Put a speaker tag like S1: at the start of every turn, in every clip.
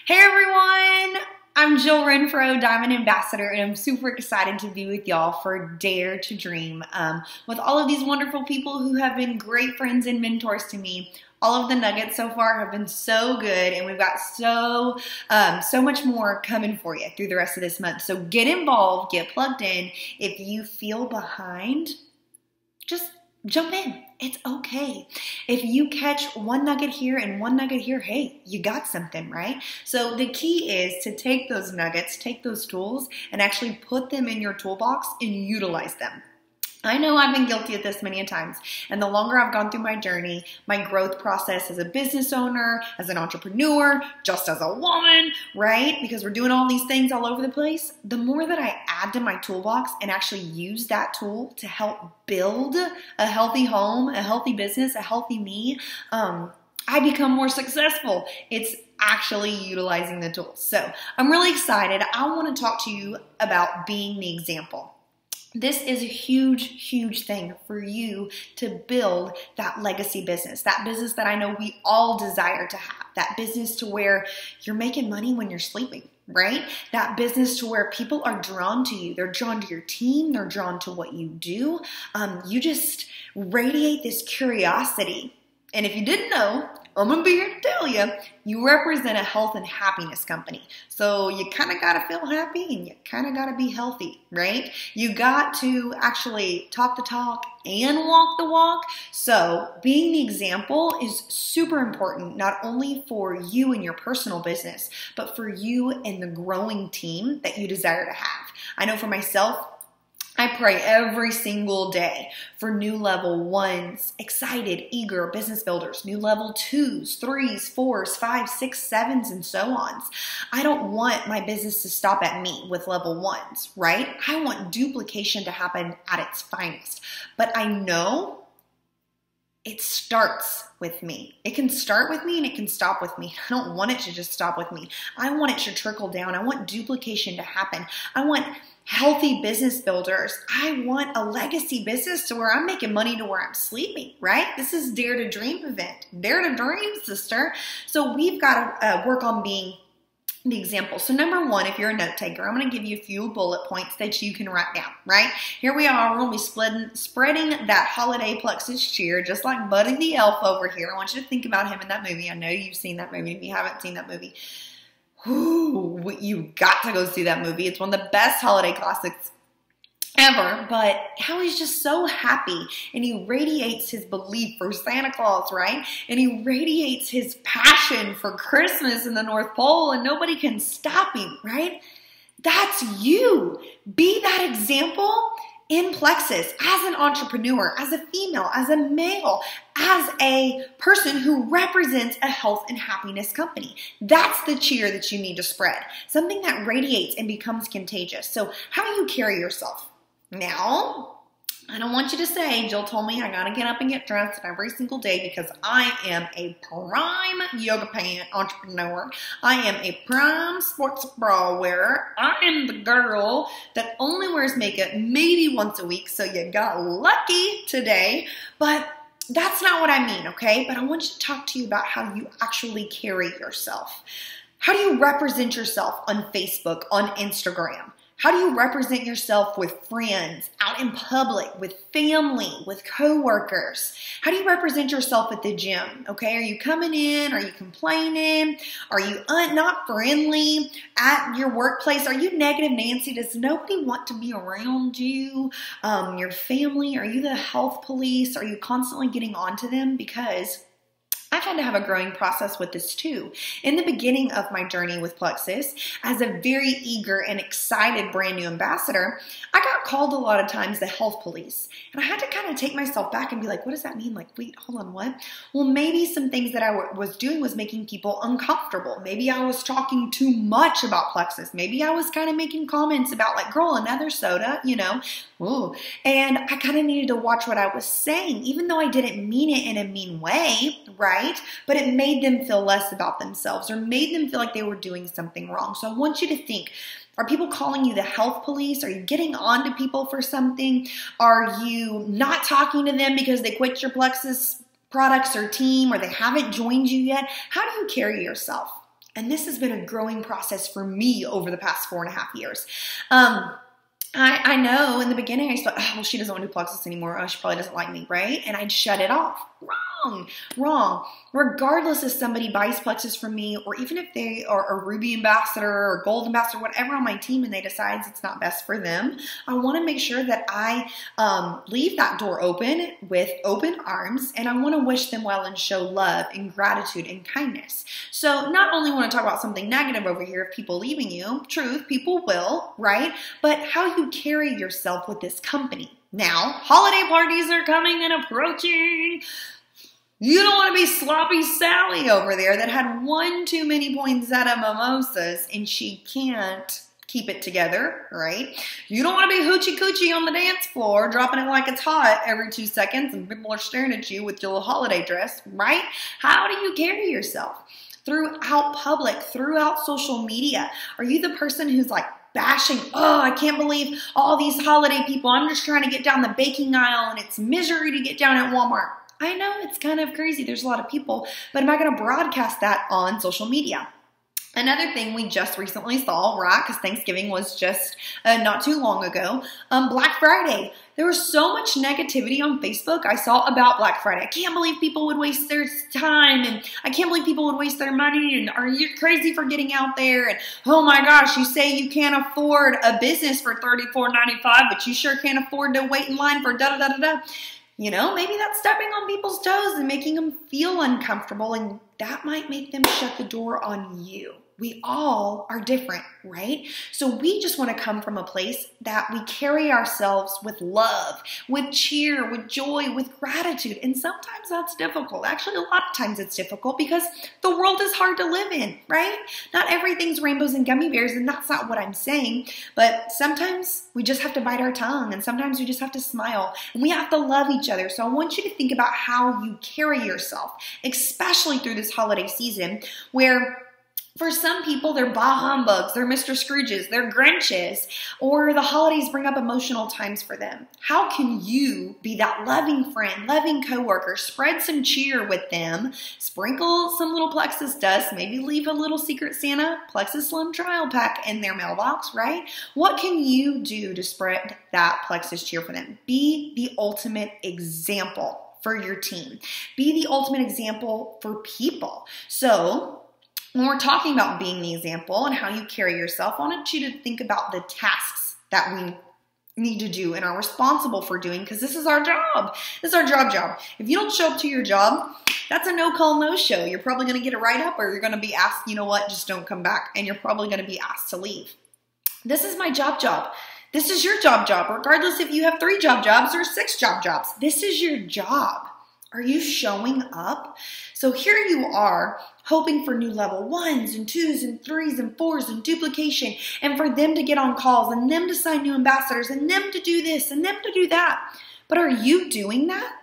S1: Hey everyone! I'm Jill Renfro, Diamond Ambassador, and I'm super excited to be with y'all for Dare to Dream. With all of these wonderful people who have been great friends and mentors to me, all of the nuggets so far have been so good, and we've got so much more coming for you through the rest of this month. So get involved, get plugged in. If you feel behind, just jump in. It's okay. If you catch one nugget here and one nugget here, hey, you got something, right? So the key is to take those nuggets, take those tools, and actually put them in your toolbox and utilize them. I know I've been guilty of this many times, and the longer I've gone through my journey, my growth process as a business owner, as an entrepreneur, just as a woman, right? Because we're doing all these things all over the place, the more that I add to my toolbox and actually use that tool to help build a healthy home, a healthy business, a healthy me, I become more successful. It's actually utilizing the tools. So I'm really excited. I want to talk to you about being the example. This is a huge, huge thing for you to build that legacy business, that business that I know we all desire to have, that business to where you're making money when you're sleeping, right? That business to where people are drawn to you. They're drawn to your team. They're drawn to what you do. You just radiate this curiosity. And if you didn't know, I'm going to be here to tell you, you represent a health and happiness company. So you kind of got to feel happy and you kind of got to be healthy, right? You got to actually talk the talk and walk the walk. So being the example is super important, not only for you and your personal business, but for you and the growing team that you desire to have. I know for myself, I pray every single day for new level ones, excited, eager business builders, new level 2s, 3s, 4s, 5s, 6s, 7s, and so on. I don't want my business to stop at me with level 1s, right? I want duplication to happen at its finest. But I know it starts with me. It can start with me and it can stop with me. I don't want it to just stop with me. I want it to trickle down. I want duplication to happen. I want healthy business builders. I want a legacy business to where I'm making money to where I'm sleeping, right? This is Dare to Dream event. Dare to Dream, sister. So we've got to work on being the example. So number one, if you're a note taker, I'm going to give you a few bullet points that you can write down, right? Here we are. We're going to be spreading that holiday plexus cheer, just like Buddy the Elf over here. I want you to think about him in that movie. I know you've seen that movie. If you haven't seen that movie, ooh, you got to go see that movie. It's one of the best holiday classics ever, but how he's just so happy and he radiates his belief for Santa Claus, right? And he radiates his passion for Christmas in the North Pole and nobody can stop him, right? That's you. Be that example in Plexus as an entrepreneur, as a female, as a male, as a person who represents a health and happiness company. That's the cheer that you need to spread. Something that radiates and becomes contagious. So how do you carry yourself? Now, I don't want you to say, Jill told me I gotta get up and get dressed every single day because I am a prime yoga pant entrepreneur. I am a prime sports bra wearer. I am the girl that only wears makeup maybe once a week, so you got lucky today. But that's not what I mean, okay? But I want to talk to you about how you actually carry yourself. How do you represent yourself on Facebook, on Instagram? How do you represent yourself with friends, out in public, with family, with coworkers? How do you represent yourself at the gym? Okay, are you coming in? Are you complaining? Are you not friendly at your workplace? Are you negative Nancy? Does nobody want to be around you? Your family? Are you the health police? Are you constantly getting onto them? Because I've had to have a growing process with this too. In the beginning of my journey with Plexus, as a very eager and excited brand new ambassador, I got called a lot of times the health police. And I had to kind of take myself back and be like, what does that mean? Like, wait, hold on, what? Well, maybe some things that I was doing was making people uncomfortable. Maybe I was talking too much about Plexus. Maybe I was kind of making comments about like, girl, another soda, you know. Ooh. And I kind of needed to watch what I was saying, even though I didn't mean it in a mean way, right? But it made them feel less about themselves or made them feel like they were doing something wrong. So I want you to think, are people calling you the health police? Are you getting on to people for something? Are you not talking to them because they quit your Plexus products or team or they haven't joined you yet? How do you carry yourself? And this has been a growing process for me over the past 4.5 years. I know in the beginning I thought, oh, well, she doesn't want to do Plexus anymore. Oh, she probably doesn't like me, right? And I'd shut it off. Wrong. Regardless if somebody buys Plexus from me, or even if they are a Ruby ambassador or Gold ambassador, whatever on my team, and they decide it's not best for them, I want to make sure that I leave that door open with open arms, and I want to wish them well and show love and gratitude and kindness. So not only want to talk about something negative over here of people leaving you, truth, people will, right? But how you carry yourself with this company. Now, holiday parties are coming and approaching. You don't want to be sloppy Sally over there that had one too many poinsettia mimosas and she can't keep it together, right? You don't want to be hoochie coochie on the dance floor, dropping it like it's hot every 2 seconds and people are staring at you with your little holiday dress, right? How do you carry yourself? Throughout public, throughout social media. Are you the person who's like bashing, oh, I can't believe all these holiday people, I'm just trying to get down the baking aisle and it's misery to get down at Walmart? I know it's kind of crazy. There's a lot of people, but am I going to broadcast that on social media? Another thing we just recently saw, right, because Thanksgiving was just not too long ago, Black Friday. There was so much negativity on Facebook I saw about Black Friday. I can't believe people would waste their time, and I can't believe people would waste their money, and are you crazy for getting out there? And oh my gosh, you say you can't afford a business for $34.95, but you sure can't afford to wait in line for da-da-da-da-da. You know, maybe that's stepping on people's toes and making them feel uncomfortable, and that might make them shut the door on you. We all are different, right? So we just want to come from a place that we carry ourselves with love, with cheer, with joy, with gratitude. And sometimes that's difficult. Actually, a lot of times it's difficult because the world is hard to live in, right? Not everything's rainbows and gummy bears, and that's not what I'm saying. But sometimes we just have to bite our tongue, and sometimes we just have to smile, and we have to love each other. So I want you to think about how you carry yourself, especially through this holiday season where for some people, they're bah humbugs, they're Mr. Scrooges, they're Grinches, or the holidays bring up emotional times for them. How can you be that loving friend, loving coworker, spread some cheer with them, sprinkle some little Plexus dust, maybe leave a little Secret Santa Plexus Slim trial pack in their mailbox, right? What can you do to spread that Plexus cheer for them? Be the ultimate example for your team. Be the ultimate example for people. So, when we're talking about being the example and how you carry yourself, I wanted you to think about the tasks that we need to do and are responsible for doing, because this is our job. This is our job. If you don't show up to your job, that's a no-call, no-show. You're probably going to get a write-up, or you're going to be asked, you know what, just don't come back, and you're probably going to be asked to leave. This is my job. This is your job, regardless if you have 3 jobs or 6 jobs. This is your job. Are you showing up? So here you are, hoping for new level 1s and 2s and 3s and 4s and duplication, and for them to get on calls and them to sign new ambassadors and them to do this and them to do that. But are you doing that?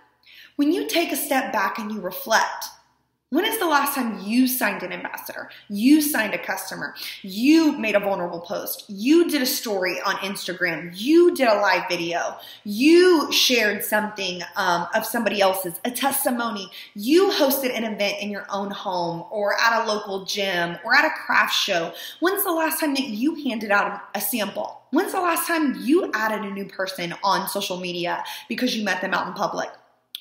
S1: When you take a step back and you reflect, when is the last time you signed an ambassador? You signed a customer. You made a vulnerable post. You did a story on Instagram. You did a live video. You shared something of somebody else's, a testimony. You hosted an event in your own home or at a local gym or at a craft show. When's the last time that you handed out a sample? When's the last time you added a new person on social media because you met them out in public?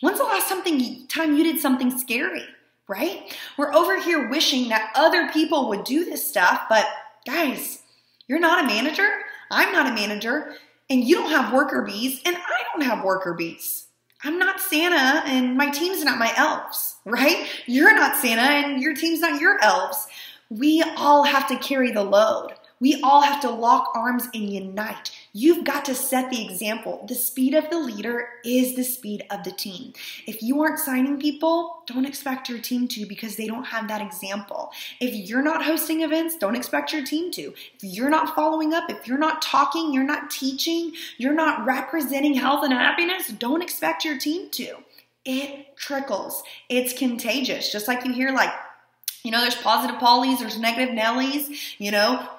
S1: When's the last time you did something scary? Right? We're over here wishing that other people would do this stuff, but guys, you're not a manager, I'm not a manager, and you don't have worker bees, and I don't have worker bees. I'm not Santa, and my team's not my elves, right? You're not Santa, and your team's not your elves. We all have to carry the load. We all have to lock arms and unite. You've got to set the example. The speed of the leader is the speed of the team. If you aren't signing people, don't expect your team to, because they don't have that example. If you're not hosting events, don't expect your team to. If you're not following up, if you're not talking, you're not teaching, you're not representing health and happiness, don't expect your team to. It trickles. It's contagious. Just like you hear there's positive Pollies, there's negative Nellies,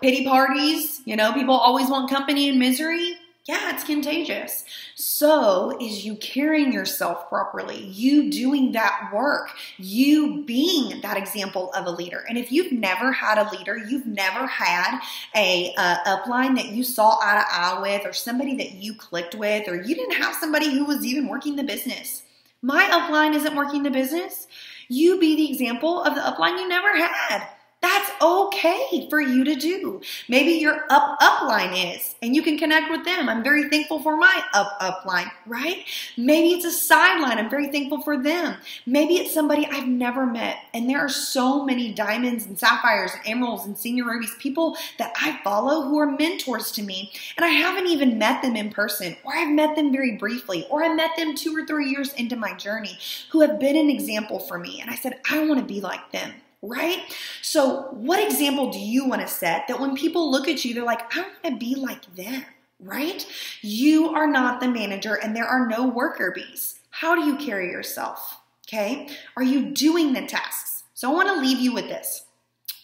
S1: pity parties, people always want company and misery. Yeah, it's contagious. So is you carrying yourself properly, you doing that work, you being that example of a leader. And if you've never had a leader, you've never had a upline that you saw eye to eye with, or somebody that you clicked with, or you didn't have somebody who was even working the business. My upline isn't working the business. You be the example of the upline you never had. That's okay for you to do. Maybe your upline is, and you can connect with them. I'm very thankful for my upline, right? Maybe it's a sideline. I'm very thankful for them. Maybe it's somebody I've never met. And there are so many diamonds and sapphires and emeralds and senior rubies, people that I follow who are mentors to me. And I haven't even met them in person, or I've met them very briefly, or I met them 2 or 3 years into my journey, who have been an example for me. And I said, I want to be like them. Right? So what example do you want to set that when people look at you, they're like, I want to be like them, right? You are not the manager and there are no worker bees. How do you carry yourself? Okay? Are you doing the tasks? So I want to leave you with this.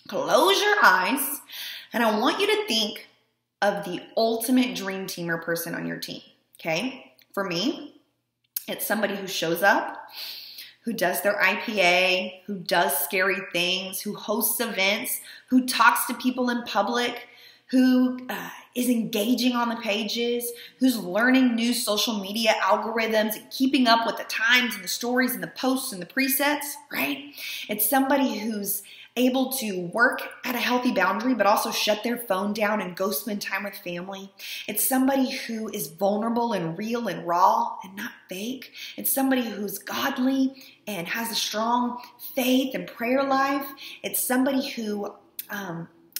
S1: Close your eyes and I want you to think of the ultimate dream team or person on your team. Okay? For me, it's somebody who shows up, who does their IPA, who does scary things, who hosts events, who talks to people in public, who is engaging on the pages, who's learning new social media algorithms and keeping up with the times and the stories and the posts and the presets, right? It's somebody who's able to work at a healthy boundary, but also shut their phone down and go spend time with family. It's somebody who is vulnerable and real and raw and not fake. It's somebody who's godly and has a strong faith and prayer life. It's somebody who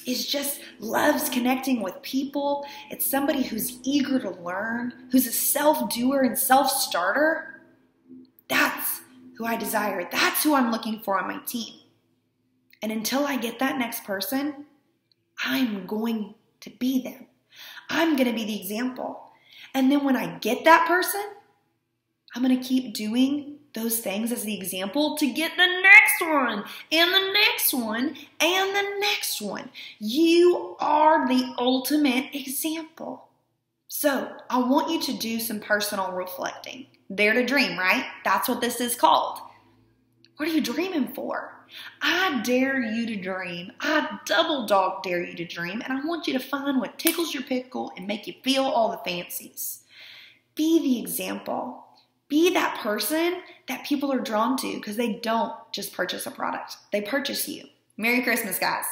S1: is just loves connecting with people. It's somebody who's eager to learn, who's a self-doer and self-starter. That's who I desire. That's who I'm looking for on my team. And until I get that next person, I'm going to be them. I'm going to be the example. And then when I get that person, I'm going to keep doing those things as the example to get the next one and the next one and the next one. You are the ultimate example. So I want you to do some personal reflecting. Dare to dream, right? That's what this is called. What are you dreaming for? I dare you to dream. I double dog dare you to dream. And I want you to find what tickles your pickle and make you feel all the fancies. Be the example. Be that person that people are drawn to because they don't just purchase a product. They purchase you. Merry Christmas, guys.